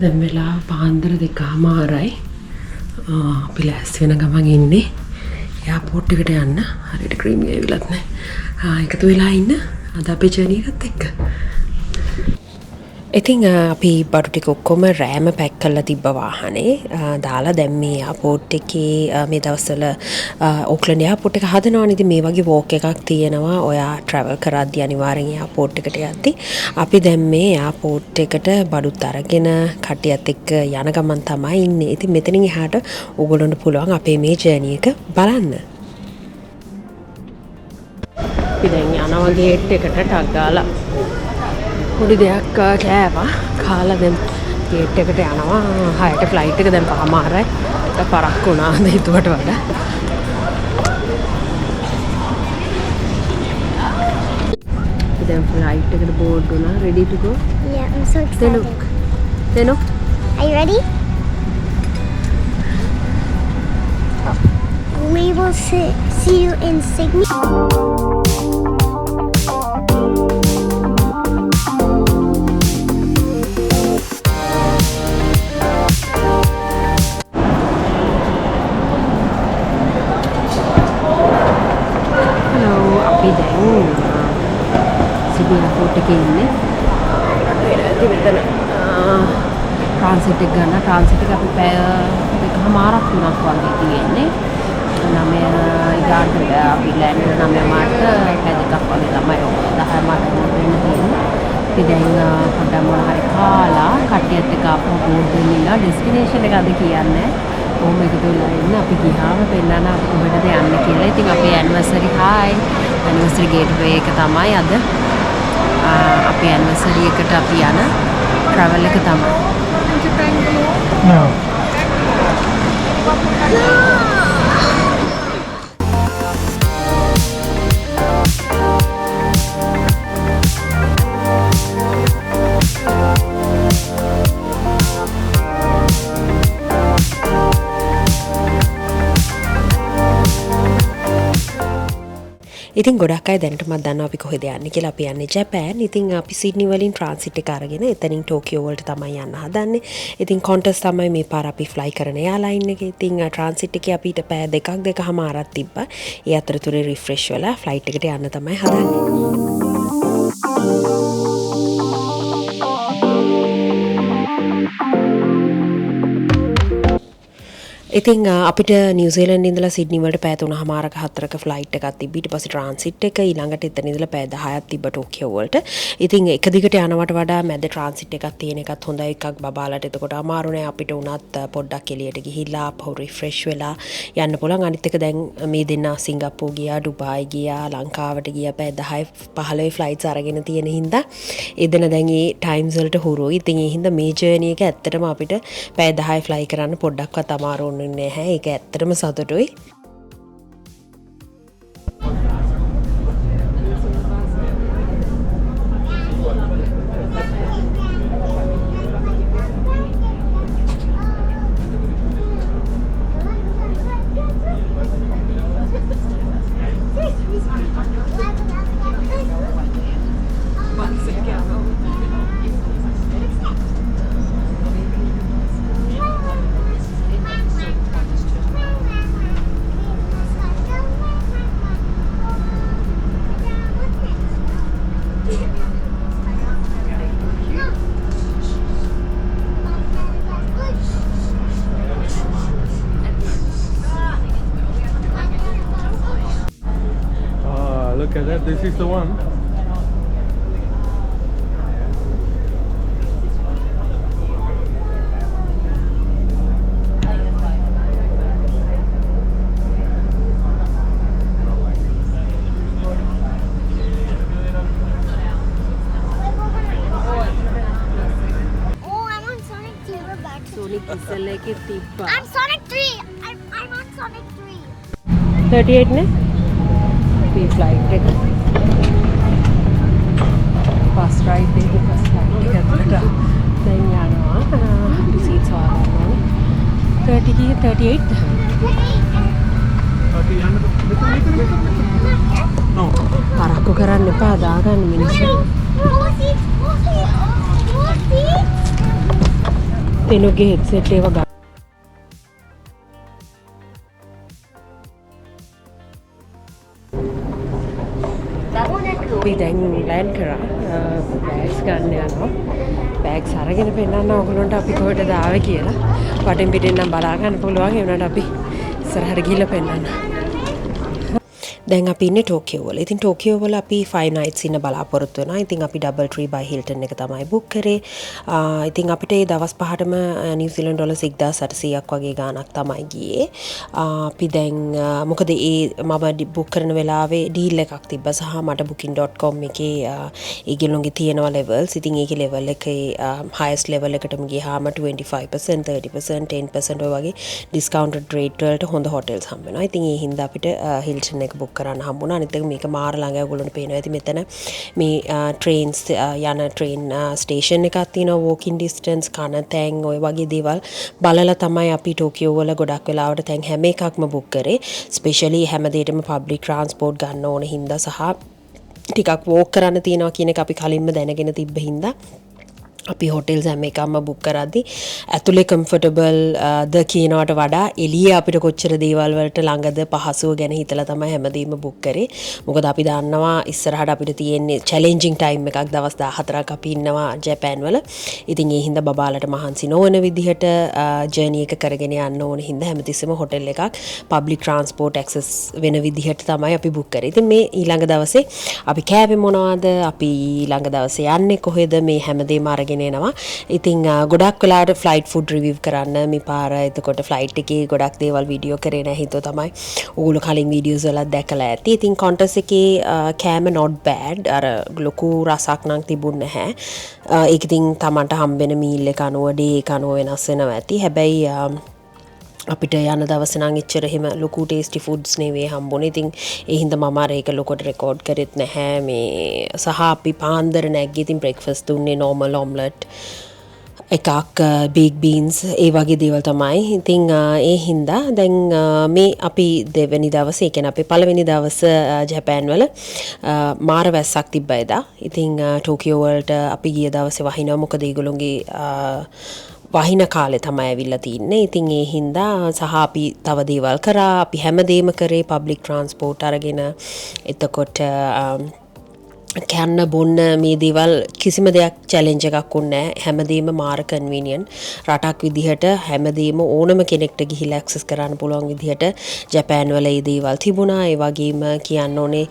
දැන් වෙලා පාන්දර 2:00යි. අපි ලෑස්ති වෙන ගමන් ඉන්නේ එයාපෝට් එකට යන්න. හරියට ක්‍රීම් ගේවිලත් නැහැ. එකතු වෙලා ඉන්න අද අපේ ජර්නි එකත් එක්ක. ඉතින් අපි බඩු ටික ඔක්කොම රෑම පැක් කරලා තිබ්බ වාහනේ දාලා දැන් මේ එයාපෝට් එකේ මේ දවස්වල ඕක්ලන්ඩ් එයාපෝට් එක හදනවානේ. ඉතින් මේ වගේ වෝක් එකක් තියෙනවා. ඔයා ට්‍රැවල් කරද්දී අනිවාර්යෙන් එයාපෝට් එකට යද්දී අපි දැන් මේ එයාපෝට් එකට බඩුත් අරගෙන කට්ටියත් එක්ක යන ගමන් තමයි ඉන්නේ. ඉතින් මෙතනින් එහාට ඕගොල්ලන්ට පුළුවන් අපේ මේ ජර්නි එක බලන්න. අපි දැන් යනවා ගේට් එකට ටක් ගාලා පොඩි දෙයක් කෑවා කාලා දැන් ගේට් එකට යනවා. 6ට ෆ්ලයිට් එක දැන් 5:00යි. ඒක පරක්කු වුණා හිතුවට වඩා. දැන් ෆ්ලයිට් එකට බෝඩ් වුණා. ready to go? Yeah, I'm so excited. Tenok. Are you ready? We will see you in Sydney. Airport එකේ ඉන්නේ. මෙතන ට්‍රාන්සිට් එක ගන්න. ට්‍රාන්සිට් එක අපි පැය 2:00ක් තුනක් වගේ තියෙන්නේ. 9 ඉගාට අපි ලෑන්ඩ් වෙන 9:00ට පැය 2ක් වගේ තමයි 10:00 මාට වෙන්න තියෙන්නේ. අපි දැන් පොඩ්ඩක් මොන හරි කාලා කට්ටියත් එක්ක ආපහු බෝඩ් දෙන්න ඉන්නවා. ඩෙස්ටිනේෂන් එක අද කියන්නේ. කොහොම එකතු වෙලා ඉන්න අපි ගියාම පෙන්නන අපි කොහෙටද යන්නේ කියලා. ඉතින් අපේ ඇනිවර්සරි ඇනිවර්සරි ගේට්වේ එක තමයි අද. අපි ඇනිවර්සරි එකට අපි යන ට්‍රැවල් එක තමයි. No. ඉතින් ගොඩක් අය දැනටමත් දන්නවා අපි කොහෙද යන්නේ කියලා. අපි යන්නේ ජපාන්. ඉතින් අපි සිඩ්නි වලින් ට්‍රාන්සිට් එක අරගෙන එතනින් ටෝකියෝ වලට තමයි යන්න හදන්නේ. ඉතින් කොන්ටස් තමයි මේ පාර අපි ෆ්ලයි කරන එයාලයින් එකේ. ඉතින් ට්‍රාන්සිට් එකේ අපිට පැය 2:00ක් තිබ්බා. ඒ අතරතුරේ රිෆ්‍රෙෂ් වෙලා ෆ්ලයිට් එකට යන්න තමයි හදන්නේ. ඉතින් අපිට නිව්සීලන්ඩ් ඉඳලා සිඩ්නි වලට පැය 3:00ක 4ක ෆ්ලයිට් එකක් තිබ්බ. ඊට පස්සේ ට්‍රාන්සිට් එක ඊළඟට එතන ඉඳලා පැය 10ක් තිබ්බ ටෝකියෝ වලට. ඉතින් එක දිගට යනවට වඩා මැද ට්‍රාන්සිට් එකක් තියෙන එකත් හොඳයි. එකක් බබාලට එතකොට අමාරු නෑ. අපිට උනත් පොඩ්ඩක් එළියට ගිහිල්ලා ආපහු රිෆ්‍රෙෂ් වෙලා යන්න පුළුවන්. අනිත් එක දැන් මේ දෙන්නා සිංගප්පූ ගියා, ඩුබායි ගියා, ලංකාවට ගියා. පැය 10-15 ෆ්ලයිට්ස් අරගෙන තියෙන හින්දා එදෙන දැන් මේ ටයිම්ස් වලට හුරුයි. ඉතින් ඒ හින්දා මේ ජර්නි එක ඇත්තටම අපිට පැය 10 ෆ්ලයි කරන්න පොඩ්ඩක්වත් අමාරු නැහැ. ඒක ඇත්තටම සතුටුයි. Look at that, this is the one. I'm Sonic 3. I'm on Sonic 3. 38 ne? We flight එක. First ride එක first flight එකට දැන් යනවා. අපි seats හොයාගන්න ඕනේ. 38. No. පරක්කු කරන්න එපා දාගන්න මිනිස්සු. තෙනුගේ හෙඩ්සෙට් ඒවා ගන්න. අපි දැන් ලෑන්ඩ් කරා බෑග්ස් ගන්න යනවා. බෑග්ස් අරගෙන පෙන්නන්න ඕගොල්ලන්ට අපි කොහෙටද ආවේ කියලා. වටෙන් පිටින් නම් බලා ගන්න පුළුවන්. ඒ වුණාට අපි ඉස්සරහට ගිහිල්ලා පෙන්නන්න. දැන් අපි ඉන්නේ ටෝකියෝ වල. ඉතින් ටෝකියෝ වල අපි 5 nights ඉන්න බලාපොරොත්තු වෙනවා. ඉතින් අපි Double Tree by Hilton එක තමයි බුක් කරේ. ඉතින් අපිට ඒ දවස් පහටම නිව්සීලන්ත ඩොලර් 1800ක් වගේ ගාණක් තමයි ගියේ. අපි දැන් මොකද මම බුක් කරන වෙලාවේ ඩීල් එකක් තිබ්බා සහ මට booking.com එකේ ඒගොල්ලෝගේ තියෙනවා levels. ඉතින් ඒකේ level එකේ highest level එකටම ගියාම 25%, 30%, 10% ඔය වගේ discounted rate වලට හොඳ hotels හම්බ වෙනවා. ඉතින් ඒ හින්දා අපිට Hilton එක book කරන්න හම්බුණා. අනිත් එක මේක මාර ළඟ ඔයගොල්ලන්ට පේනවා ඇති මෙතන මේ trains යන train station එකක් තියෙනවා walking distance කන තැන් ඔය වගේ දේවල් බලලා තමයි අපි ටෝකියෝ වල ගොඩක් වෙලාවට තැන් හැම එකක්ම book කරේ. especially හැම දෙයකම public transport ගන්න ඕන හින්දා සහ ටිකක් walk කරන්න තියෙනවා කියන එක අපි කලින්ම දැනගෙන තිබ්බ හින්දා අපි හොටෙල්ස් හැම එකක්ම බුක් කරද්දි ඇතුලේ කම්ෆර්ටබල් ද කියනවට වඩා එළියේ අපිට කොච්චර දේවල් වලට ළඟද පහසුව ගැන හිතලා තමයි හැමදේම බුක් කරේ. මොකද අපි දන්නවා ඉස්සරහට අපිට තියෙන්නේ චැලෙන්ජින් ටයිම් එකක් දවස් 14ක් අපි ඉන්නවා ජපාන් වල. ඉතින් ඒ හින්දා බබාලට මහන්සි නොවන විදිහට ජර්නි එක කරගෙන යන්න ඕන හින්දා හැමතිස්සෙම හොටෙල් එකක් පබ්ලික් ට්‍රාන්ස්පෝර්ට් ඇක්සස් වෙන විදිහට තමයි අපි බුක් කරේ. ඉතින් මේ ඊළඟ දවසේ අපි කෑවේ මොනවද? අපි ඊළඟ දවසේ යන්නේ කොහෙද? මේ හැමදේම අරගෙන එනවා. ඉතින් ගොඩක් වෙලාවට ෆ්ලයිට් ෆුඩ් රිවිව් කරන්න මේ පාර එතකොට ෆ්ලයිට් එකේ ගොඩක් දේවල් වීඩියෝ කරේ නැහැ හිතුව තමයි ඕගොල්ලෝ කලින් වීඩියෝස් වල දැකලා ඇති. ඉතින් කොන්ටස් එකේ කෑම not bad අර ලොකු රසක් නම් තිබුණ නැහැ. ඒක ඉතින් Tamanට හම්බෙන මීල් එක අනුව ඩේ එක අනුව වෙනස් වෙනවා ඇති. හැබැයි අපිට යන දවස් නම් එච්චර එහෙම ලොකු ටේස්ටි ෆුඩ්ස් නෙවෙයි හම්බුනේ. ඉතින් ඒ හින්දා මම අර ඒක ලොකට රෙකෝඩ් කරෙත් නැහැ. මේ සහ අපි පාන්දර නැග්ගේ. ඉතින් බ්‍රෙක්ෆාස්ට් දුන්නේ normal omelette එකක් big beans ඒ වගේ දේවල් තමයි. ඉතින් ඒ හින්දා දැන් මේ අපි දෙවෙනි දවසේ ඒ කියන්නේ අපේ පළවෙනි දවස ජපාන් වල මාර වැස්සක් තිබ්බා එදා. ඉතින් ටෝකියෝ වලට අපි ගිය දවසේ වහිනවා. මොකද ඒගොල්ලෝගේ වහින කාලේ තමයි ඇවිල්ලා තින්නේ. ඉතින් ඒ හින්දා සහ අපි තව දේවල් කරා. අපි හැමදේම කරේ පබ්ලික් ට්‍රාන්ස්පෝර්ට් අරගෙන. එතකොට කන්න බොන්න මේ දේවල් කිසිම දෙයක් චැලෙන්ජ් එකක් උන්නේ නැහැ. හැමදේම මාර කන්වීනියන්ට්. රටක් විදිහට හැමදේම ඕනම කෙනෙක්ට ගිහිල්ලා ඇක්සස් කරන්න පුළුවන් විදිහට ජපාන් වල මේ දේවල් තිබුණා. ඒ වගේම කියන්න ඕනේ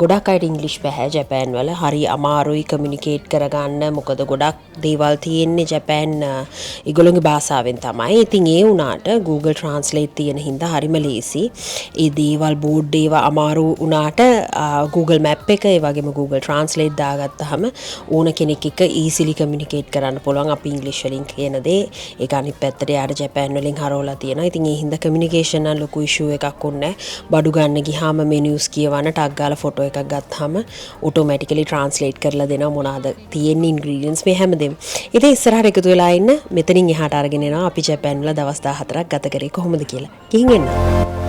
ගොඩක් අයට ඉංග්‍රීසි බෑ ජපාන් වල. හරි අමාරුයි කමියුනිකේට් කරගන්න. මොකද ගොඩක් දේවල් තියෙන්නේ ජපාන් ඒගොල්ලෝගේ භාෂාවෙන් තමයි. ඉතින් ඒ වුණාට Google Translate තියෙන හින්දා හරිම ලේසි. ඒ දේවල් බෝඩ් ඒවා අමාරු වුණාට Google Map එක ඒ වගේම Google Translate දාගත්තාම ඕන කෙනෙක් එක්ක easily communicate කරන්න පුළුවන්. අපි ඉංග්‍රීසි වලින් කියන දේ ඒක අනිත් පැත්තට යාර ජපාන් වලින් හරවලා තියෙනවා. ඉතින් ඒ හින්දා communication නම් ලොකු issue එකක් උන්නේ නැහැ. බඩු ගන්න ගියාම menus කියවන ටග් ගාලා ෆොටෝ එකක් ගත්තාම automatically translate කරලා දෙනවා මොනවාද තියෙන ingredients මේ හැමදේම. ඉතින් ඉස්සරහට එකතු වෙලා ඉන්න මෙතනින් එහාට අරගෙන එනවා අපි ජපාන් වල දවස් 14ක් ගත කරේ කොහොමද කියලා. ගිහින් එන්න.